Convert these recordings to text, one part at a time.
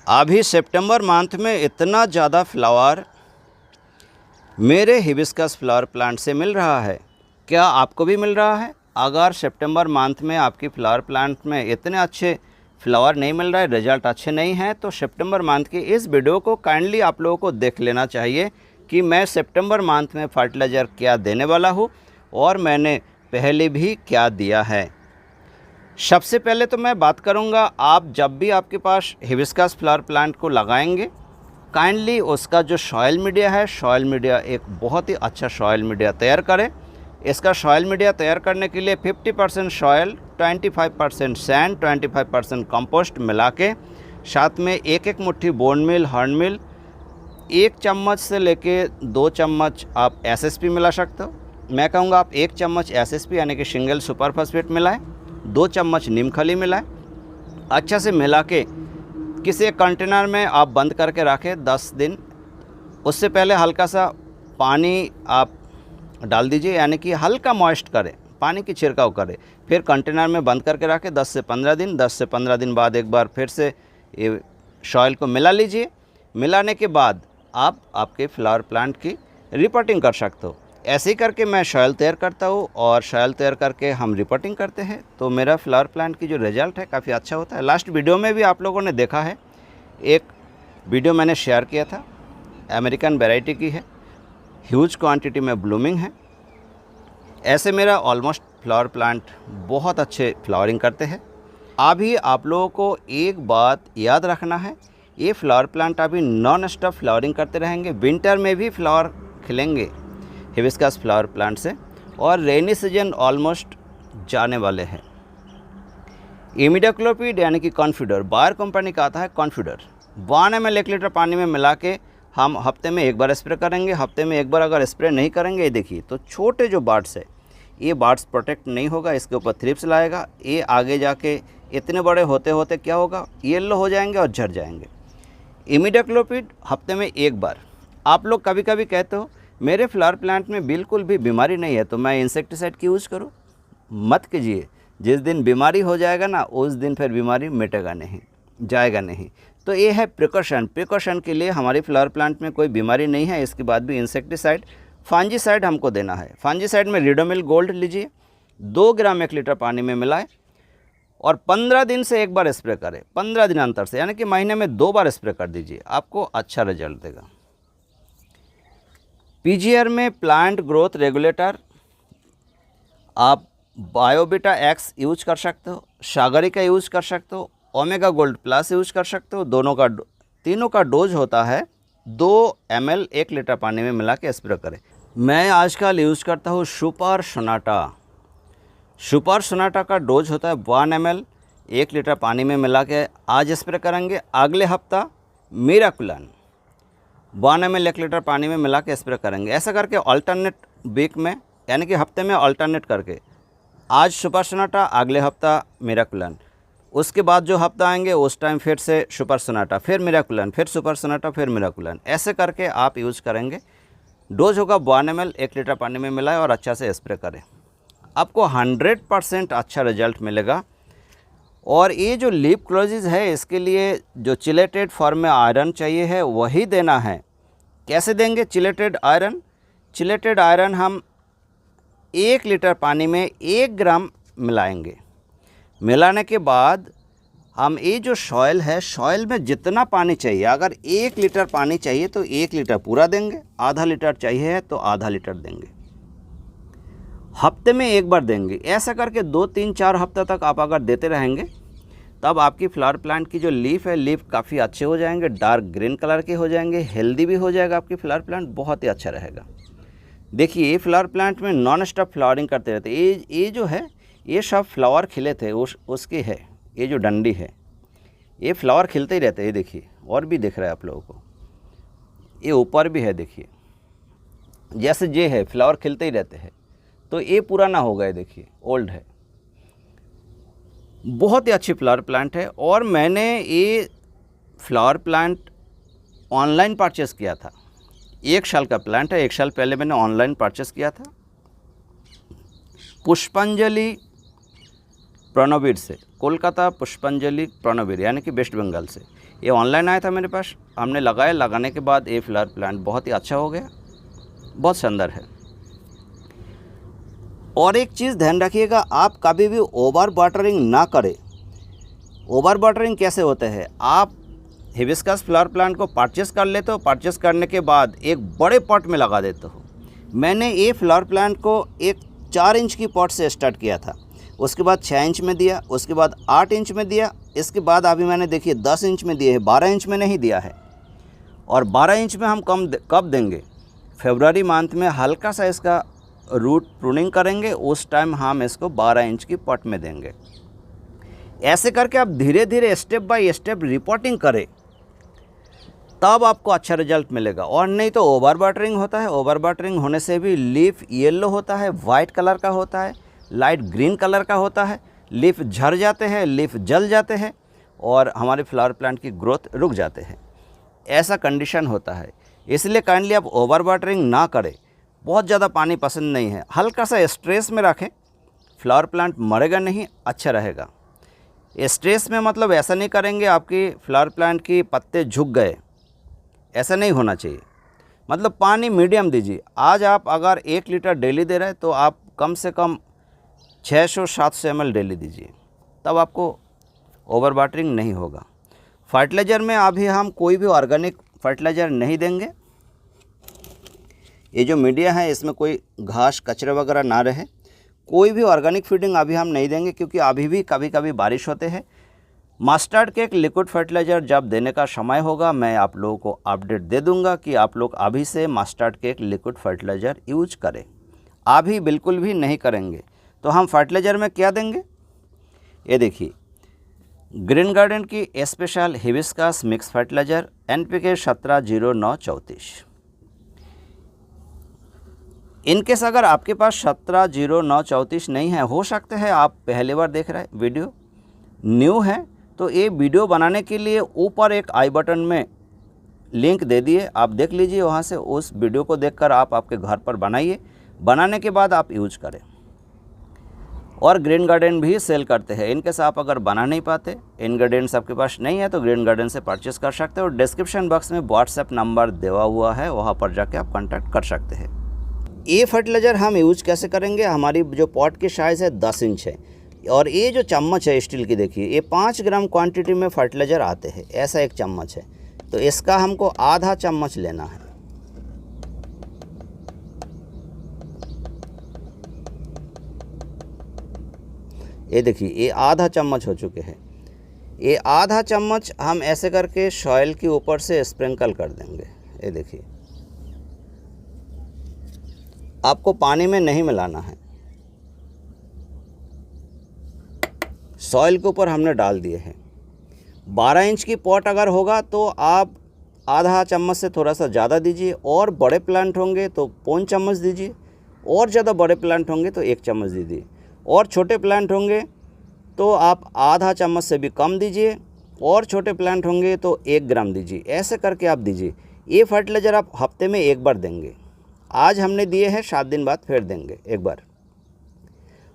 अभी सितंबर मंथ में इतना ज़्यादा फ्लावर मेरे हिबिस्कस फ्लावर प्लांट से मिल रहा है। क्या आपको भी मिल रहा है? अगर सितंबर मंथ में आपकी फ्लावर प्लांट में इतने अच्छे फ्लावर नहीं मिल रहा है, रिजल्ट अच्छे नहीं हैं, तो सितंबर मंथ की इस वीडियो को काइंडली आप लोगों को देख लेना चाहिए कि मैं सितंबर मंथ में फर्टिलाइज़र क्या देने वाला हूँ और मैंने पहले भी क्या दिया है। सबसे पहले तो मैं बात करूंगा, आप जब भी आपके पास हिबिस्कस फ्लावर प्लांट को लगाएंगे, काइंडली उसका जो सॉइल मीडिया है, सॉइल मीडिया एक बहुत ही अच्छा सॉइल मीडिया तैयार करें। इसका सॉइल मीडिया तैयार करने के लिए 50% सॉइल, 25% सैंड, 25% कंपोस्ट मिला के, साथ में एक एक मुट्ठी बोन मिल, हर्न मिल, 1 चम्मच से लेके 2 चम्मच आप एसएसपी मिला सकते हो। मैं कहूँगा आप 1 चम्मच एसएसपी यानी कि सिंगल सुपर फॉस्फेट मिलाएं, 2 चम्मच नीम खली मिलाएं। अच्छा से मिला के किसी एक कंटेनर में आप बंद करके रखें 10 दिन। उससे पहले हल्का सा पानी आप डाल दीजिए, यानी कि हल्का मॉइस्ट करें, पानी की छिड़काव करें, फिर कंटेनर में बंद करके रखें 10 से 15 दिन। 10 से 15 दिन बाद एक बार फिर से ये सॉइल को मिला लीजिए। मिलाने के बाद आप आपके फ्लावर प्लांट की रिपोर्टिंग कर सकते हो। ऐसे ही करके मैं सॉइल तैयार करता हूँ और सॉइल तैयार करके हम रिपोर्टिंग करते हैं, तो मेरा फ्लावर प्लांट की जो रिज़ल्ट है काफ़ी अच्छा होता है। लास्ट वीडियो में भी आप लोगों ने देखा है, एक वीडियो मैंने शेयर किया था, अमेरिकन वैरायटी की है, ह्यूज क्वांटिटी में ब्लूमिंग है। ऐसे मेरा ऑलमोस्ट फ्लावर प्लांट बहुत अच्छे फ्लावरिंग करते हैं। अभी आप लोगों को एक बात याद रखना है, ये फ्लावर प्लांट अभी नॉन स्टॉप फ्लावरिंग करते रहेंगे। विंटर में भी फ्लावर खिलेंगे हिबिस्कस फ्लावर प्लांट से, और रेनी सीजन ऑलमोस्ट जाने वाले हैं। इमिडाक्लोपिड यानी कि कॉन्फिडर, बायर कंपनी का आता है कॉन्फिडर, 1 ml 1 लीटर पानी में मिला के हम हफ्ते में एक बार स्प्रे करेंगे। हफ्ते में एक बार अगर स्प्रे नहीं करेंगे, ये देखिए, तो छोटे जो बर्ड्स है, ये बर्ड्स प्रोटेक्ट नहीं होगा, इसके ऊपर थ्रिप्स लाएगा, ये आगे जाके इतने बड़े होते होते क्या होगा, येलो हो जाएंगे और झड़ जाएंगे। इमिडाक्लोपिड हफ्ते में एक बार। आप लोग कभी कभी कहते हो मेरे फ्लावर प्लांट में बिल्कुल भी बीमारी नहीं है तो मैं इंसेक्टिसाइड की यूज़ करूँ। मत कीजिए, जिस दिन बीमारी हो जाएगा ना, उस दिन फिर बीमारी मिटेगा नहीं, जाएगा नहीं। तो ये है प्रिकॉशन के लिए। हमारी फ्लावर प्लांट में कोई बीमारी नहीं है, इसके बाद भी इंसेक्टिसाइड, फंजीसाइड हमको देना है। फंजीसाइड में रिडोमिल गोल्ड लीजिए, 2 ग्राम 1 लीटर पानी में मिलाएं और 15 दिन से एक बार स्प्रे करें, 15 दिन अंतर से, यानी कि महीने में 2 बार स्प्रे कर दीजिए, आपको अच्छा रिजल्ट देगा। पीजीआर में प्लांट ग्रोथ रेगुलेटर आप बायोबिटा एक्स यूज कर सकते हो, सागरी का यूज कर सकते हो, ओमेगा गोल्ड प्लस यूज कर सकते हो। तीनों का डोज होता है 2 ml 1 लीटर पानी में मिला के स्प्रे करें। मैं आजकल यूज़ करता हूँ सुपर सोनाटा। सुपर सोनाटा का डोज होता है 1 ml 1 लीटर पानी में मिला के आज स्प्रे करेंगे। अगले हफ्ता मिराकुलन 1 ml 1 लीटर पानी में मिला के स्प्रे करेंगे। ऐसा करके अल्टरनेट वीक में, यानी कि हफ्ते में अल्टरनेट करके, आज सुपर सोनाटा, अगले हफ्ता मिराकुलन, उसके बाद जो हफ्ता आएंगे उस टाइम फिर से सुपर सोनाटा, फिर मिराकुलन, फिर सुपर सोनाटा, फिर मिराकुलन। ऐसे करके आप यूज़ करेंगे। डोज होगा 1 ml 1 लीटर पानी में मिलाएं और अच्छा से स्प्रे करें, आपको 100% अच्छा रिजल्ट मिलेगा। और ये जो लीफ क्लोजिस है, इसके लिए जो चिलेटेड फॉर्म में आयरन चाहिए है वही देना है। कैसे देंगे चिलेटेड आयरन? चिलेटेड आयरन हम 1 लीटर पानी में 1 ग्राम मिलाएंगे। मिलाने के बाद हम ये जो सॉइल है, सॉइल में जितना पानी चाहिए, अगर 1 लीटर पानी चाहिए तो 1 लीटर पूरा देंगे, आधा लीटर चाहिए तो आधा लीटर देंगे। हफ्ते में एक बार देंगे। ऐसा करके 2, 3, 4 हफ्ते तक आप अगर देते रहेंगे, तब आपकी फ्लावर प्लांट की जो लीफ है, लीफ काफ़ी अच्छे हो जाएंगे, डार्क ग्रीन कलर के हो जाएंगे, हेल्दी भी हो जाएगा आपकी फ्लावर प्लांट, बहुत ही अच्छा रहेगा। देखिए, ये फ्लावर प्लांट में नॉन स्टॉप फ्लावरिंग करते रहते। ये जो है, ये सब फ्लावर खिले थे उसके है, ये जो डंडी है, ये फ्लावर खिलते ही रहते हैं। ये देखिए, और भी दिख रहा है आप लोगों को, ये ऊपर भी है, देखिए, जैसे ये है, फ्लावर खिलते ही रहते हैं। तो ये पुराना हो गया, देखिए, ओल्ड है। बहुत ही अच्छी फ्लावर प्लांट है। और मैंने ये फ्लावर प्लांट ऑनलाइन परचेज़ किया था। 1 साल का प्लांट है, 1 साल पहले मैंने ऑनलाइन परचेज़ किया था। पुष्पांजलि प्रणवीर से, कोलकाता पुष्पांजलि प्रणवीर यानी कि वेस्ट बंगाल से। ये ऑनलाइन आया था मेरे पास, हमने लगाया, लगाने के बाद ये फ्लावर प्लांट बहुत ही अच्छा हो गया, बहुत सुंदर है। और एक चीज़ ध्यान रखिएगा, आप कभी भी ओवर वाटरिंग ना करें। ओवर वाटरिंग कैसे होते हैं, आप हिबिस्कस फ्लावर प्लांट को परचेस कर लेते हो, परचेस करने के बाद एक बड़े पॉट में लगा देते हो। मैंने ये फ्लावर प्लांट को एक 4 इंच की पॉट से स्टार्ट किया था, उसके बाद 6 इंच में दिया, उसके बाद 8 इंच में दिया, इसके बाद अभी मैंने देखिए 10 इंच में दिए है, 12 इंच में नहीं दिया है। और 12 इंच में हम कब देंगे, फरवरी मंथ में हल्का सा इसका रूट प्रूनिंग करेंगे, उस टाइम हम इसको 12 इंच की पॉट में देंगे। ऐसे करके आप धीरे धीरे स्टेप बाय स्टेप रिपोर्टिंग करें, तब आपको अच्छा रिजल्ट मिलेगा। और नहीं तो ओवर वाटरिंग होता है, ओवर वाटरिंग होने से भी लीफ येलो होता है, वाइट कलर का होता है, लाइट ग्रीन कलर का होता है, लीफ झड़ जाते हैं, लीफ जल जाते हैं और हमारे फ्लावर प्लांट की ग्रोथ रुक जाते हैं। ऐसा कंडीशन होता है, इसलिए काइंडली आप ओवर वाटरिंग ना करें। बहुत ज़्यादा पानी पसंद नहीं है, हल्का सा स्ट्रेस में रखें, फ्लावर प्लांट मरेगा नहीं, अच्छा रहेगा। स्ट्रेस में मतलब ऐसा नहीं करेंगे आपकी फ्लावर प्लांट की पत्ते झुक गए, ऐसा नहीं होना चाहिए। मतलब पानी मीडियम दीजिए। आज आप अगर 1 लीटर डेली दे रहे हैं तो आप कम से कम 600-700 ml डेली दीजिए, तब आपको ओवर वाटरिंग नहीं होगा। फर्टिलाइज़र में अभी हम कोई भी ऑर्गेनिक फर्टिलाइज़र नहीं देंगे। ये जो मीडिया है इसमें कोई घास कचरे वगैरह ना रहे, कोई भी ऑर्गेनिक फीडिंग अभी हम नहीं देंगे, क्योंकि अभी भी कभी कभी बारिश होते हैं। मस्टर्ड केक लिक्विड फर्टिलाइज़र जब देने का समय होगा मैं आप लोगों को अपडेट दे दूंगा कि आप लोग अभी से mustard cake liquid fertiliser use करें। अभी बिल्कुल भी नहीं करेंगे तो हम फर्टिलाइज़र में क्या देंगे, ये देखिए ग्रीन गार्डन की special hibiscus mix fertiliser NPK 170934। In case अगर आपके पास 170934 नहीं है, हो सकते हैं आप पहली बार देख रहे हैं, वीडियो न्यू है, तो ये वीडियो बनाने के लिए ऊपर एक आई बटन में लिंक दे दिए, आप देख लीजिए, वहाँ से उस वीडियो को देखकर आप आपके घर पर बनाइए, बनाने के बाद आप यूज करें। और ग्रीन गार्डन भी सेल करते हैं, इनकेस आप अगर बना नहीं पाते, इंग्रेडिएंट्स आपके पास नहीं है, तो ग्रीन गार्डन से परचेस कर सकते हो। और डिस्क्रिप्शन बॉक्स में व्हाट्सएप नंबर दिया हुआ है, वहाँ पर जाके आप कॉन्टैक्ट कर सकते हैं। ये फर्टिलाइज़र हम यूज कैसे करेंगे, हमारी जो पॉट की साइज़ है 10 इंच है, और ये जो चम्मच है स्टील की, देखिए ये 5 ग्राम क्वांटिटी में फर्टिलाइज़र आते हैं, ऐसा एक चम्मच है, तो इसका हमको आधा चम्मच लेना है। ये देखिए ये आधा चम्मच हो चुके हैं। ये आधा चम्मच हम ऐसे करके सॉइल के ऊपर से स्प्रिंकल कर देंगे। ये देखिए, आपको पानी में नहीं मिलाना है, सॉइल के ऊपर हमने डाल दिए हैं। 12 इंच की पॉट अगर होगा तो आप आधा चम्मच से थोड़ा सा ज़्यादा दीजिए, और बड़े प्लांट होंगे तो पौन चम्मच दीजिए, और ज़्यादा बड़े प्लांट होंगे तो 1 चम्मच दीजिए, और छोटे प्लांट होंगे तो आप आधा चम्मच से भी कम दीजिए, और छोटे प्लांट होंगे तो 1 ग्राम दीजिए। ऐसे करके आप दीजिए। ये फर्टिलाइज़र आप हफ्ते में 1 बार देंगे। आज हमने दिए हैं, 7 दिन बाद फिर देंगे 1 बार।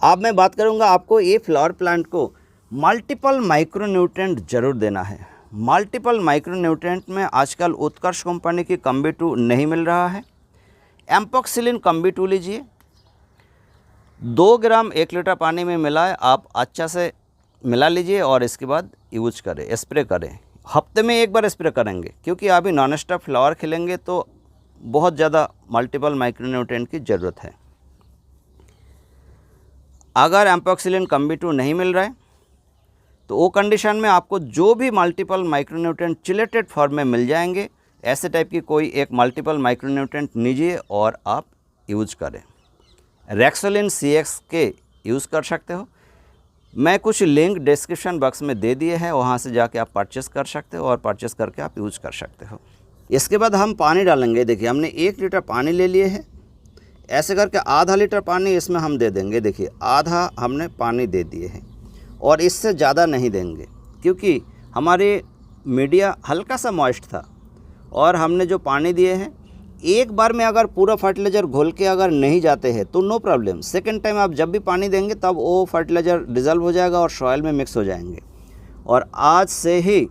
अब मैं बात करूंगा, आपको ये फ्लावर प्लांट को मल्टीपल माइक्रोन्यूट्रिएंट जरूर देना है। मल्टीपल माइक्रोन्यूट्रिएंट में आजकल उत्कर्ष कंपनी की कॉम्बी-2 नहीं मिल रहा है। एम्पॉक्सिलिन कॉम्बी-2 लीजिए, 2 ग्राम 1 लीटर पानी में मिलाए, आप अच्छा से मिला लीजिए और इसके बाद यूज करें, स्प्रे करें। हफ्ते में 1 बार स्प्रे करेंगे, क्योंकि अभी नॉन स्टॉप फ्लावर खिलेंगे तो बहुत ज़्यादा मल्टीपल माइक्रोन्यूट्रिएंट की ज़रूरत है। अगर एम्पॉक्सिलिन कॉम्बी-2 नहीं मिल रहा है तो वो कंडीशन में आपको जो भी मल्टीपल माइक्रोन्यूट्रिएंट चिलेटेड फॉर्म में मिल जाएंगे, ऐसे टाइप की कोई एक मल्टीपल माइक्रोन्यूट्रिएंट लीजिए और आप यूज करें। रेक्सोलिन CX के यूज़ कर सकते हो। मैं कुछ लिंक डिस्क्रिप्शन बॉक्स में दे दिए हैं, वहाँ से जाके आप परचेस कर सकते हो और परचेस करके आप यूज कर सकते हो। इसके बाद हम पानी डालेंगे। देखिए हमने 1 लीटर पानी ले लिए है, ऐसे करके आधा लीटर पानी इसमें हम दे देंगे। देखिए आधा हमने पानी दे दिए हैं, और इससे ज़्यादा नहीं देंगे, क्योंकि हमारे मीडिया हल्का सा मॉइस्ट था, और हमने जो पानी दिए हैं एक बार में अगर पूरा फर्टिलाइज़र घोल के अगर नहीं जाते हैं तो नो प्रॉब्लम, सेकंड टाइम आप जब भी पानी देंगे तब वो फर्टिलाइज़र डिज़ोल्व हो जाएगा और सॉइल में मिक्स हो जाएंगे और आज से ही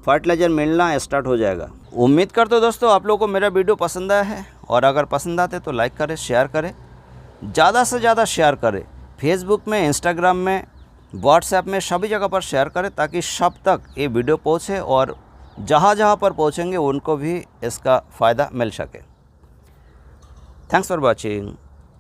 फर्टिलाइज़र मिलना स्टार्ट हो जाएगा। उम्मीद करते हो दोस्तों आप लोगों को मेरा वीडियो पसंद आया है, और अगर पसंद आते तो लाइक करें, शेयर करें, ज़्यादा से ज़्यादा शेयर करें, फेसबुक में, इंस्टाग्राम में, व्हाट्सएप में, सभी जगह पर शेयर करें ताकि सब तक ये वीडियो पहुँचे और जहाँ जहाँ पर पहुँचेंगे उनको भी इसका फ़ायदा मिल सके। Thanks for watching.